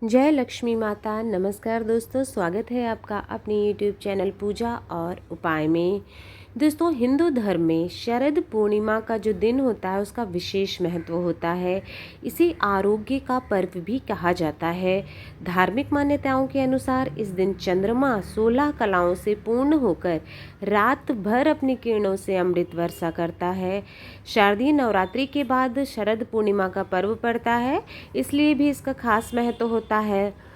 जय लक्ष्मी माता। नमस्कार दोस्तों, स्वागत है आपका अपने YouTube चैनल पूजा और उपाय में। दोस्तों, हिंदू धर्म में शरद पूर्णिमा का जो दिन होता है उसका विशेष महत्व होता है। इसे आरोग्य का पर्व भी कहा जाता है। धार्मिक मान्यताओं के अनुसार इस दिन चंद्रमा 16 कलाओं से पूर्ण होकर रात भर अपनी किरणों से अमृत वर्षा करता है। शारदीय नवरात्रि के बाद शरद पूर्णिमा का पर्व पड़ता है, इसलिए भी इसका खास महत्व होता है।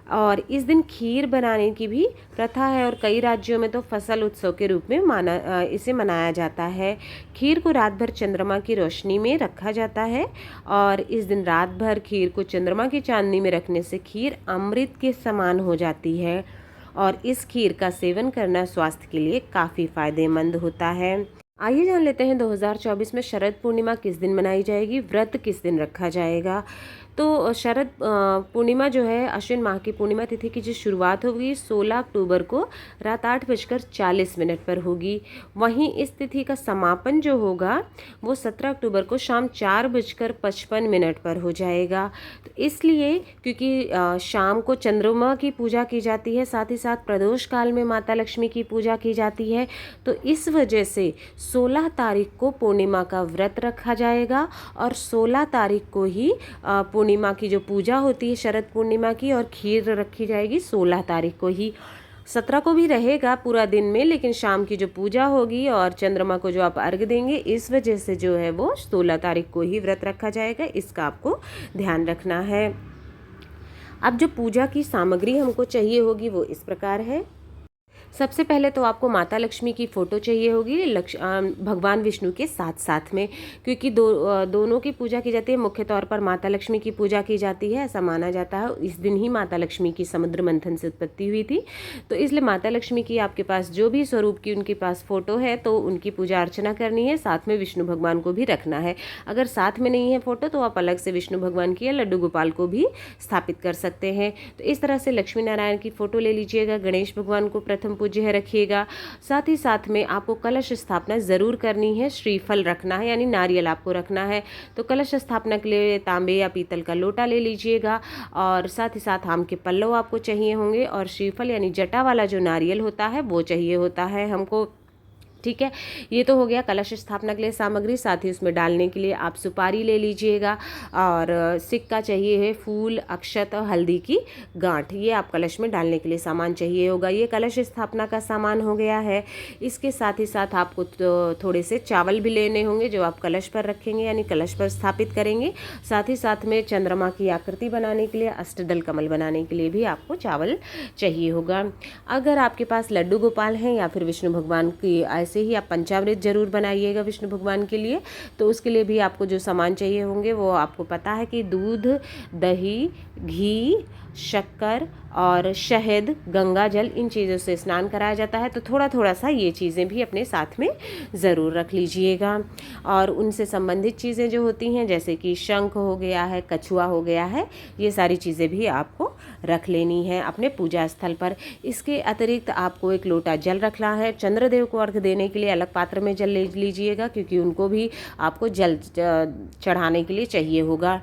और इस दिन खीर बनाने की भी प्रथा है और कई राज्यों में तो फसल उत्सव के रूप में इसे मनाया जाता है। खीर को रात भर चंद्रमा की रोशनी में रखा जाता है और इस दिन रात भर खीर को चंद्रमा की चांदनी में रखने से खीर अमृत के समान हो जाती है और इस खीर का सेवन करना स्वास्थ्य के लिए काफ़ी फायदेमंद होता है। आइए जान लेते हैं 2024 में शरद पूर्णिमा किस दिन मनाई जाएगी, व्रत किस दिन रखा जाएगा। तो शरद पूर्णिमा जो है अश्विन माह की पूर्णिमा तिथि की जो शुरुआत होगी 16 अक्टूबर को रात 8:40 पर होगी। वहीं इस तिथि का समापन जो होगा वो 17 अक्टूबर को शाम 4:55 पर हो जाएगा। तो इसलिए क्योंकि शाम को चंद्रमा की पूजा की जाती है, साथ ही साथ प्रदोष काल में माता लक्ष्मी की पूजा की जाती है, तो इस वजह से 16 तारीख को पूर्णिमा का व्रत रखा जाएगा और 16 तारीख को ही पूर्णिमा की जो पूजा होती है शरद पूर्णिमा की, और खीर रखी जाएगी 16 तारीख को ही। 17 को भी रहेगा पूरा दिन में, लेकिन शाम की जो पूजा होगी और चंद्रमा को जो आप अर्घ्य देंगे, इस वजह से जो है वो 16 तारीख को ही व्रत रखा जाएगा। इसका आपको ध्यान रखना है। अब जो पूजा की सामग्री हमको चाहिए होगी वो इस प्रकार है। सबसे पहले तो आपको माता लक्ष्मी की फ़ोटो चाहिए होगी भगवान विष्णु के साथ साथ में, क्योंकि दोनों की पूजा की जाती है। मुख्य तौर पर माता लक्ष्मी की पूजा की जाती है, ऐसा माना जाता है। इस दिन ही माता लक्ष्मी की समुद्र मंथन से उत्पत्ति हुई थी, तो इसलिए माता लक्ष्मी की आपके पास जो भी स्वरूप की उनके पास फ़ोटो है तो उनकी पूजा अर्चना करनी है। साथ में विष्णु भगवान को भी रखना है। अगर साथ में नहीं है फ़ोटो तो आप अलग से विष्णु भगवान की या लड्डू गोपाल को भी स्थापित कर सकते हैं। तो इस तरह से लक्ष्मी नारायण की फ़ोटो ले लीजिएगा। गणेश भगवान को प्रथम पूज्य है रखिएगा। साथ ही साथ में आपको कलश स्थापना ज़रूर करनी है। श्रीफल रखना है, यानी नारियल आपको रखना है। तो कलश स्थापना के लिए तांबे या पीतल का लोटा ले लीजिएगा और साथ ही साथ आम के पल्लव आपको चाहिए होंगे और श्रीफल यानी जटा वाला जो नारियल होता है वो चाहिए होता है हमको। ठीक है, ये तो हो गया कलश स्थापना के लिए सामग्री। साथ ही उसमें डालने के लिए आप सुपारी ले लीजिएगा और सिक्का चाहिए है, फूल, अक्षत और हल्दी की गांठ, ये आप कलश में डालने के लिए सामान चाहिए होगा। ये कलश स्थापना का सामान हो गया है। इसके साथ ही साथ आपको थोड़े से चावल भी लेने होंगे जो आप कलश पर रखेंगे, यानी कलश पर स्थापित करेंगे। साथ ही साथ में चंद्रमा की आकृति बनाने के लिए, अष्टदल कमल बनाने के लिए भी आपको चावल चाहिए होगा। अगर आपके पास लड्डू गोपाल हैं या फिर विष्णु भगवान की ऐसे ही आप पंचामृत जरूर बनाइएगा विष्णु भगवान के लिए, तो उसके लिए भी आपको जो सामान चाहिए होंगे वो आपको पता है कि दूध, दही, घी, शक्कर और शहद, गंगा जल, इन चीज़ों से स्नान कराया जाता है। तो थोड़ा थोड़ा सा ये चीज़ें भी अपने साथ में ज़रूर रख लीजिएगा। और उनसे संबंधित चीज़ें जो होती हैं जैसे कि शंख हो गया है, कछुआ हो गया है, ये सारी चीज़ें भी आपको रख लेनी है अपने पूजा स्थल पर। इसके अतिरिक्त आपको एक लोटा जल रखना है। चंद्रदेव को अर्घ्य देने के लिए अलग पात्र में जल ले लीजिएगा, क्योंकि उनको भी आपको जल चढ़ाने के लिए चाहिए होगा।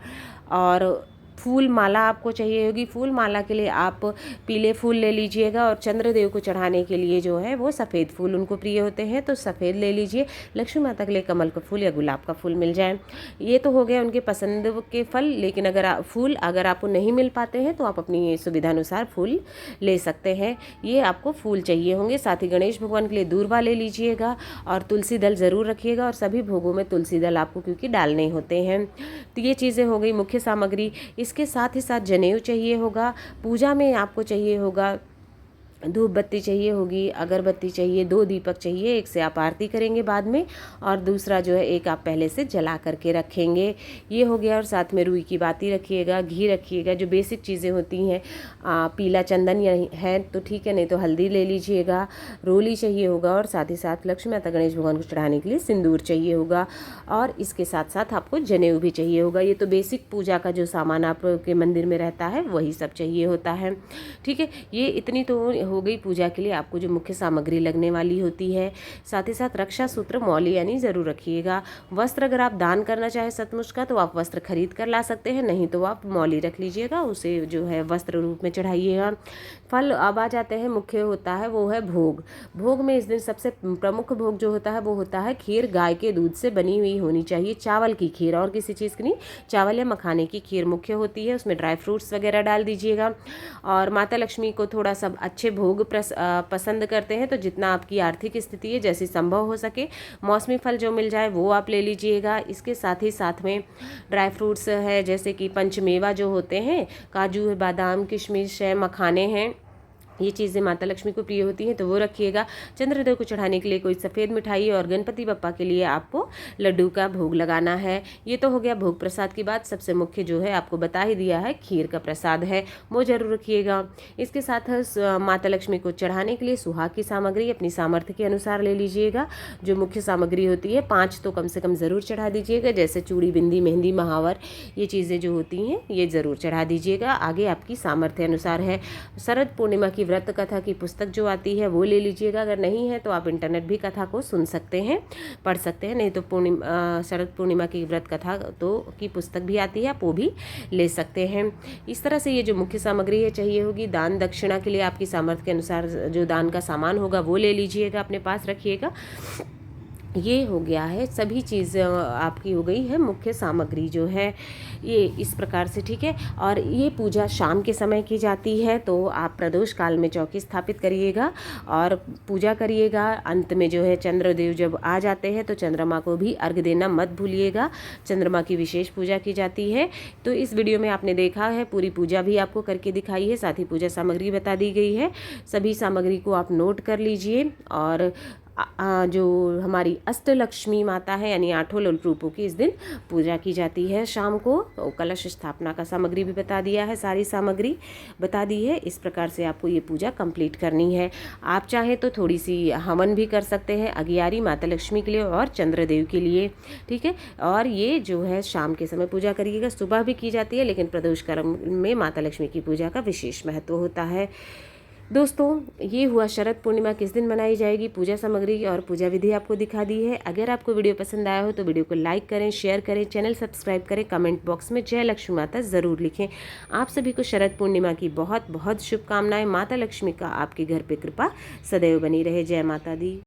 और फूल माला आपको चाहिए होगी। फूल माला के लिए आप पीले फूल ले लीजिएगा और चंद्रदेव को चढ़ाने के लिए जो है वो सफ़ेद फूल उनको प्रिय होते हैं, तो सफ़ेद ले लीजिए। लक्ष्मी माता के लिए कमल का फूल या गुलाब का फूल मिल जाए। ये तो हो गए उनके पसंद के फल, लेकिन अगर आपको नहीं मिल पाते हैं तो आप अपनी सुविधानुसार फूल ले सकते हैं। ये आपको फूल चाहिए होंगे। साथ ही गणेश भगवान के लिए दूर्वा ले लीजिएगा और तुलसी दल ज़रूर रखिएगा, और सभी भोगों में तुलसी दल आपको क्योंकि डालने होते हैं। तो ये चीज़ें हो गई मुख्य सामग्री। इसके साथ ही साथ जनेऊ चाहिए होगा। पूजा में आपको चाहिए होगा धूप बत्ती चाहिए होगी, अगरबत्ती चाहिए, 2 दीपक चाहिए। एक से आप आरती करेंगे बाद में और दूसरा जो है एक आप पहले से जला करके रखेंगे। ये हो गया। और साथ में रुई की बाती रखिएगा, घी रखिएगा, जो बेसिक चीज़ें होती हैं। पीला चंदन है तो ठीक है, नहीं तो हल्दी ले लीजिएगा। रोली चाहिए होगा और साथ ही साथ लक्ष्मी माता गणेश भगवान को चढ़ाने के लिए सिंदूर चाहिए होगा और इसके साथ साथ आपको जनेऊ भी चाहिए होगा। ये तो बेसिक पूजा का जो सामान आपके मंदिर में रहता है वही सब चाहिए होता है। ठीक है, ये इतनी तो हो गई पूजा के लिए आपको जो मुख्य सामग्री लगने वाली होती है। साथ ही साथ रक्षा सूत्र मौली यानी ज़रूर रखिएगा। वस्त्र अगर आप दान करना चाहें सतमुच का तो आप वस्त्र खरीद कर ला सकते हैं, नहीं तो आप मौली रख लीजिएगा, उसे जो है वस्त्र रूप में चढ़ाइएगा। फल अब आ जाते हैं, मुख्य होता है वो है भोग। भोग में इस दिन सबसे प्रमुख भोग जो होता है वो होता है खीर। गाय के दूध से बनी हुई होनी चाहिए, चावल की खीर, और किसी चीज़ की नहीं, चावल या मखाने की खीर मुख्य होती है। उसमें ड्राई फ्रूट्स वगैरह डाल दीजिएगा। और माता लक्ष्मी को थोड़ा सा अच्छे भोग पसंद करते हैं, तो जितना आपकी आर्थिक स्थिति है जैसी संभव हो सके मौसमी फल जो मिल जाए वो आप ले लीजिएगा। इसके साथ ही साथ में ड्राई फ्रूट्स है जैसे कि पंचमेवा जो होते हैं, काजू है, बादाम, किशमिश है, मखाने हैं, ये चीज़ें माता लक्ष्मी को प्रिय होती हैं तो वो रखिएगा। चंद्रदेव को चढ़ाने के लिए कोई सफ़ेद मिठाई, और गणपति बप्पा के लिए आपको लड्डू का भोग लगाना है। ये तो हो गया भोग प्रसाद की बात। सबसे मुख्य जो है आपको बता ही दिया है, खीर का प्रसाद है, वो जरूर रखिएगा। इसके साथ माता लक्ष्मी को चढ़ाने के लिए सुहाग की सामग्री अपनी सामर्थ्य के अनुसार ले लीजिएगा। जो मुख्य सामग्री होती है 5 तो कम से कम ज़रूर चढ़ा दीजिएगा, जैसे चूड़ी, बिंदी, मेहंदी, महावर, ये चीज़ें जो होती हैं ये ज़रूर चढ़ा दीजिएगा। आगे आपकी सामर्थ्य अनुसार है। शरद पूर्णिमा की व्रत कथा की पुस्तक जो आती है वो ले लीजिएगा। अगर नहीं है तो आप इंटरनेट भी कथा को सुन सकते हैं, पढ़ सकते हैं, नहीं तो शरद पूर्णिमा की व्रत कथा तो की पुस्तक भी आती है, आप वो भी ले सकते हैं। इस तरह से ये जो मुख्य सामग्री है चाहिए होगी। दान दक्षिणा के लिए आपकी सामर्थ्य के अनुसार जो दान का सामान होगा वो ले लीजिएगा, अपने पास रखिएगा। ये हो गया है, सभी चीज़ आपकी हो गई है, मुख्य सामग्री जो है ये इस प्रकार से, ठीक है। और ये पूजा शाम के समय की जाती है, तो आप प्रदोष काल में चौकी स्थापित करिएगा और पूजा करिएगा। अंत में जो है चंद्रदेव जब आ जाते हैं तो चंद्रमा को भी अर्घ देना मत भूलिएगा। चंद्रमा की विशेष पूजा की जाती है। तो इस वीडियो में आपने देखा है, पूरी पूजा भी आपको करके दिखाई है, साथ ही पूजा सामग्री बता दी गई है। सभी सामग्री को आप नोट कर लीजिए। और जो हमारी अष्टलक्ष्मी माता है यानी 8 रूपों की इस दिन पूजा की जाती है शाम को। तो कलश स्थापना का सामग्री भी बता दिया है, सारी सामग्री बता दी है। इस प्रकार से आपको ये पूजा कंप्लीट करनी है। आप चाहें तो थोड़ी सी हवन भी कर सकते हैं, अगियारी माता लक्ष्मी के लिए और चंद्रदेव के लिए, ठीक है। और ये जो है शाम के समय पूजा करिएगा। सुबह भी की जाती है, लेकिन प्रदोष कर्म में माता लक्ष्मी की पूजा का विशेष महत्व होता है। दोस्तों ये हुआ शरद पूर्णिमा किस दिन मनाई जाएगी, पूजा सामग्री और पूजा विधि आपको दिखा दी है। अगर आपको वीडियो पसंद आया हो तो वीडियो को लाइक करें, शेयर करें, चैनल सब्सक्राइब करें, कमेंट बॉक्स में जय लक्ष्मी माता ज़रूर लिखें। आप सभी को शरद पूर्णिमा की बहुत बहुत शुभकामनाएं। माता लक्ष्मी का आपके घर पे कृपा सदैव बनी रहे। जय माता दी।